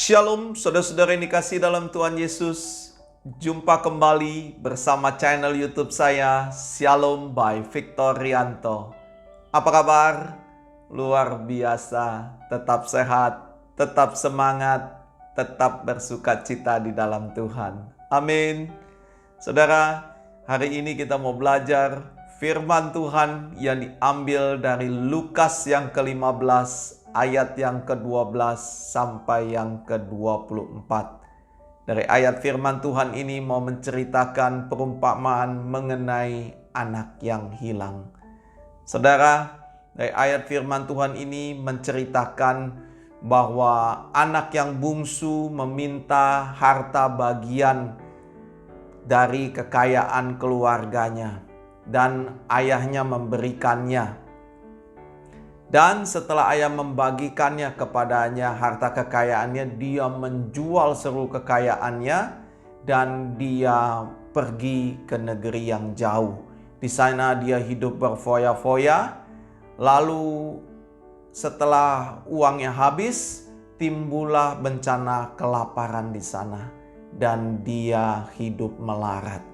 Shalom, saudara-saudara yang dikasihi dalam Tuhan Yesus. Jumpa kembali bersama channel YouTube saya, Shalom by Victor Rianto. Apa kabar? Luar biasa, tetap sehat, tetap semangat, tetap bersukacita di dalam Tuhan. Amin. Saudara, hari ini kita mau belajar firman Tuhan yang diambil dari Lukas yang ke-15 ayat yang ke-12 sampai yang ke-24. Dari ayat firman Tuhan ini mau menceritakan perumpamaan mengenai anak yang hilang. Saudara, dari ayat firman Tuhan ini menceritakan bahwa anak yang bungsu meminta harta bagian dari kekayaan keluarganya dan ayahnya memberikannya. Dan setelah ayah membagikannya kepadanya harta kekayaannya, dia menjual seluruh kekayaannya dan dia pergi ke negeri yang jauh. Di sana dia hidup berfoya-foya. Lalu setelah uangnya habis, timbullah bencana kelaparan di sana dan dia hidup melarat.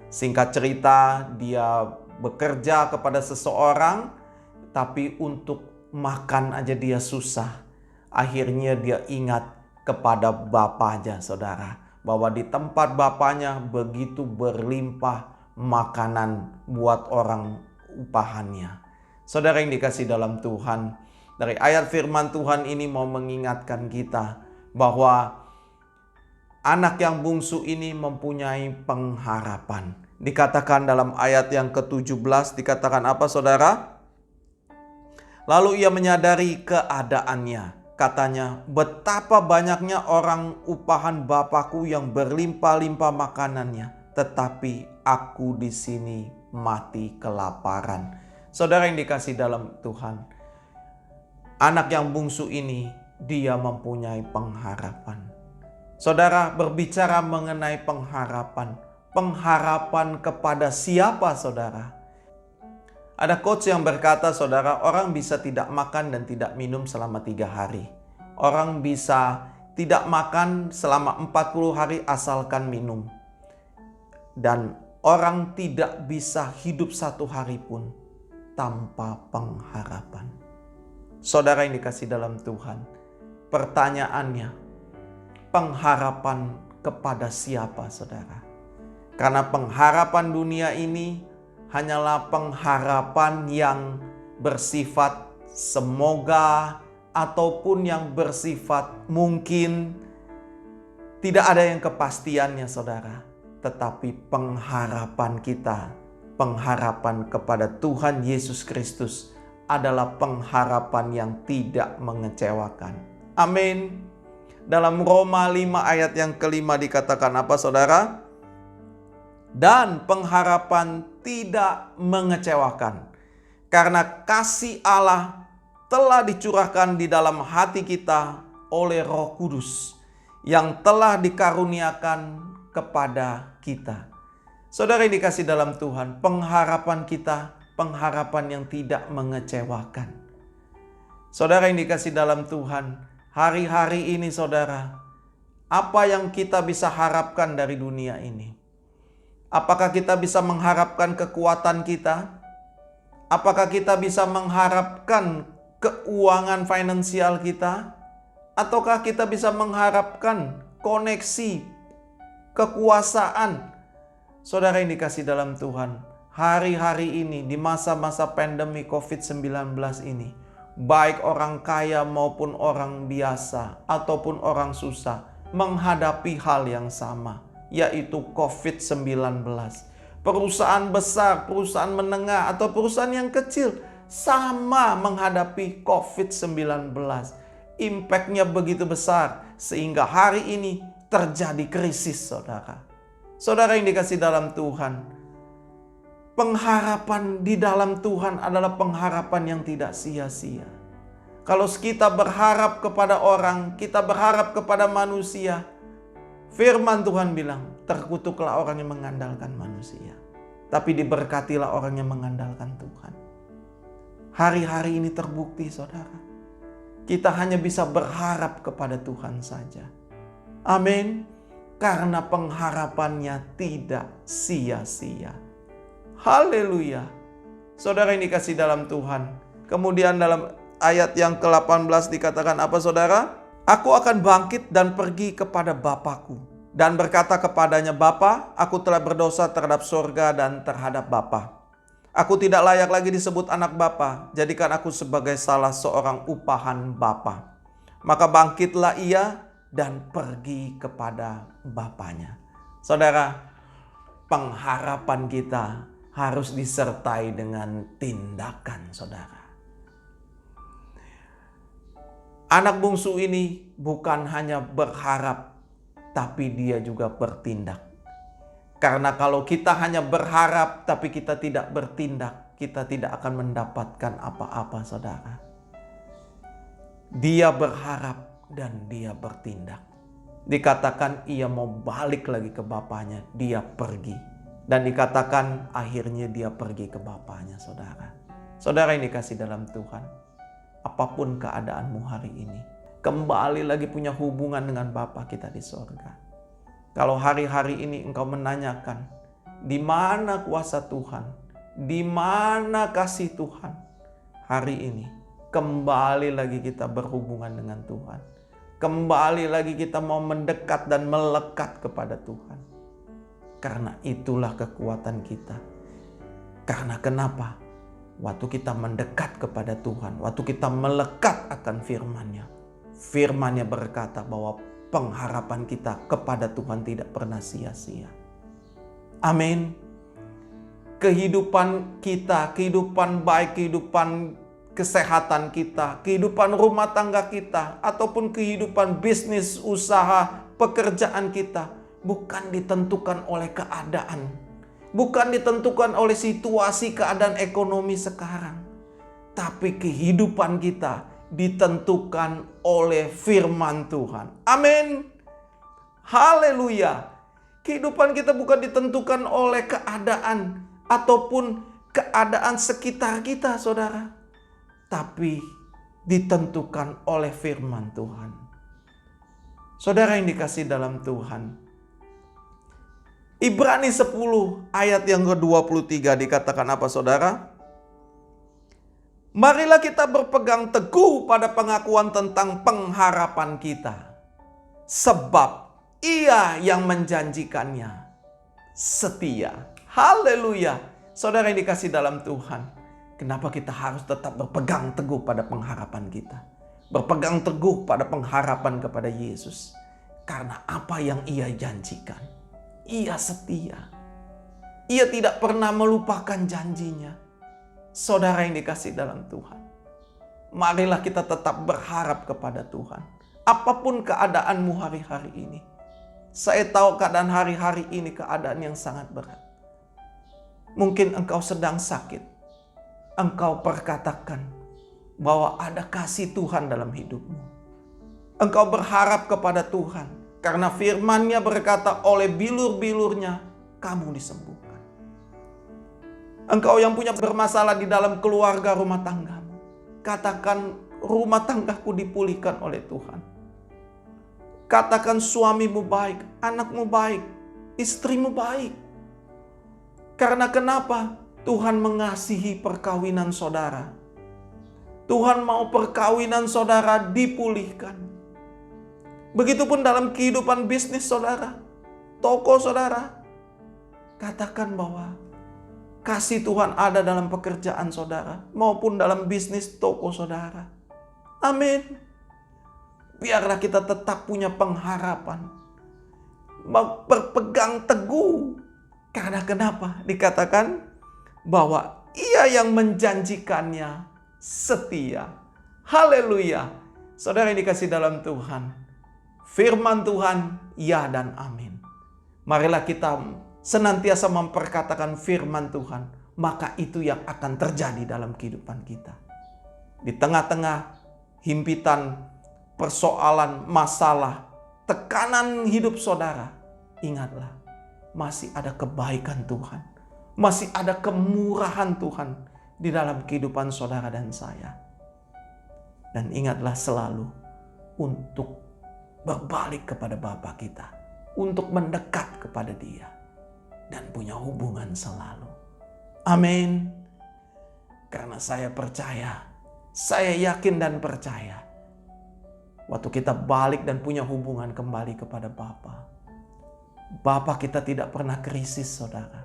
Singkat cerita, dia bekerja kepada seseorang, tapi untuk makan aja dia susah. Akhirnya dia ingat kepada bapaknya, saudara, bahwa di tempat bapaknya begitu berlimpah makanan buat orang upahannya. Saudara yang dikasih dalam Tuhan, dari ayat firman Tuhan ini mau mengingatkan kita bahwa anak yang bungsu ini mempunyai pengharapan. Dikatakan dalam ayat yang ke-17, dikatakan apa, saudara? Lalu ia menyadari keadaannya. Katanya, betapa banyaknya orang upahan Bapakku yang berlimpah-limpah makanannya, tetapi aku di sini mati kelaparan. Saudara yang dikasih dalam Tuhan, anak yang bungsu ini dia mempunyai pengharapan. Saudara, berbicara mengenai pengharapan. Pengharapan kepada siapa, saudara? Ada quotes yang berkata, saudara, orang bisa tidak makan dan tidak minum selama 3 hari. Orang bisa tidak makan selama 40 hari asalkan minum. Dan orang tidak bisa hidup 1 hari pun tanpa pengharapan. Saudara yang dikasih dalam Tuhan, pertanyaannya, pengharapan kepada siapa, saudara? Karena pengharapan dunia ini hanyalah pengharapan yang bersifat semoga ataupun yang bersifat mungkin. Tidak ada yang kepastiannya, saudara. Tetapi pengharapan kita, pengharapan kepada Tuhan Yesus Kristus adalah pengharapan yang tidak mengecewakan. Amin. Dalam Roma 5 ayat yang ke-5 dikatakan apa, saudara? Dan pengharapan tidak mengecewakan, karena kasih Allah telah dicurahkan di dalam hati kita oleh Roh Kudus yang telah dikaruniakan kepada kita. Saudara yang dikasih dalam Tuhan, pengharapan kita, pengharapan yang tidak mengecewakan. Saudara yang dikasih dalam Tuhan, hari-hari ini, saudara, apa yang kita bisa harapkan dari dunia ini? Apakah kita bisa mengharapkan kekuatan kita? Apakah kita bisa mengharapkan keuangan finansial kita? Ataukah kita bisa mengharapkan koneksi, kekuasaan? Saudara yang dikasih dalam Tuhan, hari-hari ini di masa-masa pandemi COVID-19 ini, baik orang kaya maupun orang biasa ataupun orang susah menghadapi hal yang sama, yaitu COVID-19. Perusahaan besar, perusahaan menengah, atau perusahaan yang kecil sama menghadapi COVID-19. Impactnya begitu besar sehingga hari ini terjadi krisis, saudara. Saudara yang dikasih dalam Tuhan, pengharapan di dalam Tuhan adalah pengharapan yang tidak sia-sia. Kalau kita berharap kepada orang, kita berharap kepada manusia, firman Tuhan bilang, terkutuklah orang yang mengandalkan manusia, tapi diberkatilah orang yang mengandalkan Tuhan. Hari-hari ini terbukti, saudara. Kita hanya bisa berharap kepada Tuhan saja. Amin. Karena pengharapannya tidak sia-sia. Haleluya. Saudara yang dikasih dalam Tuhan. Kemudian dalam ayat yang ke-18 dikatakan apa saudara? Aku akan bangkit dan pergi kepada Bapakku. Dan berkata kepadanya, Bapa, aku telah berdosa terhadap surga dan terhadap Bapa. Aku tidak layak lagi disebut anak Bapa. Jadikan aku sebagai salah seorang upahan Bapa. Maka bangkitlah ia dan pergi kepada Bapanya. Saudara, pengharapan kita harus disertai dengan tindakan saudara. Anak bungsu ini bukan hanya berharap, tapi dia juga bertindak. Karena kalau kita hanya berharap, tapi kita tidak bertindak, kita tidak akan mendapatkan apa-apa saudara. Dia berharap dan dia bertindak. Dikatakan ia mau balik lagi ke bapaknya, dia pergi. Dan dikatakan akhirnya dia pergi ke bapaknya saudara. Saudara yang dikasih dalam Tuhan, apapun keadaanmu hari ini, kembali lagi punya hubungan dengan Bapa kita di surga. Kalau hari-hari ini engkau menanyakan, di mana kuasa Tuhan? Di mana kasih Tuhan? Hari ini, kembali lagi kita berhubungan dengan Tuhan. Kembali lagi kita mau mendekat dan melekat kepada Tuhan. Karena itulah kekuatan kita. Karena kenapa? Waktu kita mendekat kepada Tuhan, waktu kita melekat akan firman-Nya. Firman-Nya berkata bahwa pengharapan kita kepada Tuhan tidak pernah sia-sia. Amin. Kehidupan kita, kehidupan baik, kehidupan kesehatan kita, kehidupan rumah tangga kita, ataupun kehidupan bisnis, usaha, pekerjaan kita, bukan ditentukan oleh keadaan. Bukan ditentukan oleh situasi keadaan ekonomi sekarang. Tapi kehidupan kita ditentukan oleh firman Tuhan. Amin. Haleluya. Kehidupan kita bukan ditentukan oleh keadaan ataupun keadaan sekitar kita saudara. Tapi ditentukan oleh firman Tuhan. Saudara yang dikasih dalam Tuhan. Ibrani 10 ayat yang ke-23 dikatakan apa saudara? Marilah kita berpegang teguh pada pengakuan tentang pengharapan kita. Sebab ia yang menjanjikannya setia. Haleluya. Saudara yang dikasih dalam Tuhan. Kenapa kita harus tetap berpegang teguh pada pengharapan kita? Berpegang teguh pada pengharapan kepada Yesus. Karena apa yang ia janjikan. Ia setia. Ia tidak pernah melupakan janjinya. Saudara yang dikasih dalam Tuhan. Marilah kita tetap berharap kepada Tuhan. Apapun keadaanmu hari-hari ini. Saya tahu keadaan hari-hari ini keadaan yang sangat berat. Mungkin engkau sedang sakit. Engkau perkatakan bahwa ada kasih Tuhan dalam hidupmu. Engkau berharap kepada Tuhan. Karena firman-Nya berkata oleh bilur-bilurnya kamu disembuhkan. Engkau yang punya bermasalah di dalam keluarga rumah tanggamu. Katakan rumah tanggaku dipulihkan oleh Tuhan. Katakan suamimu baik, anakmu baik, istrimu baik. Karena kenapa? Tuhan mengasihi perkawinan saudara. Tuhan mau perkawinan saudara dipulihkan. Begitupun dalam kehidupan bisnis saudara, toko saudara. Katakan bahwa kasih Tuhan ada dalam pekerjaan saudara, maupun dalam bisnis toko saudara. Amin. Biarlah kita tetap punya pengharapan. Berpegang teguh. Karena kenapa? Dikatakan bahwa ia yang menjanjikannya setia. Haleluya. Saudara yang dikasih dalam Tuhan. Firman Tuhan, ya dan amin. Marilah kita senantiasa memperkatakan firman Tuhan. Maka itu yang akan terjadi dalam kehidupan kita. Di tengah-tengah himpitan, persoalan, masalah, tekanan hidup saudara. Ingatlah, masih ada kebaikan Tuhan. Masih ada kemurahan Tuhan di dalam kehidupan saudara dan saya. Dan ingatlah selalu untuk berbalik kepada Bapa kita, untuk mendekat kepada Dia dan punya hubungan selalu. Amin. Karena saya percaya, saya yakin dan percaya, waktu kita balik dan punya hubungan kembali kepada Bapa kita tidak pernah krisis, saudara.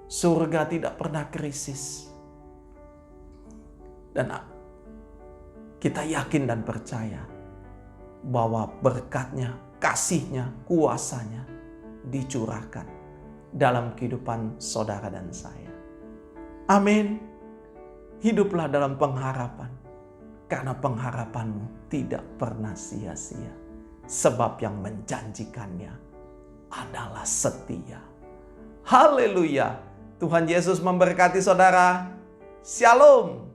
Surga tidak pernah krisis. Dan kita yakin dan percaya bahwa berkatnya, kasihnya, kuasanya dicurahkan dalam kehidupan saudara dan saya. Amin. Hiduplah dalam pengharapan, karena pengharapanmu tidak pernah sia-sia. Sebab yang menjanjikannya adalah setia. Haleluya. Tuhan Yesus memberkati saudara. Shalom.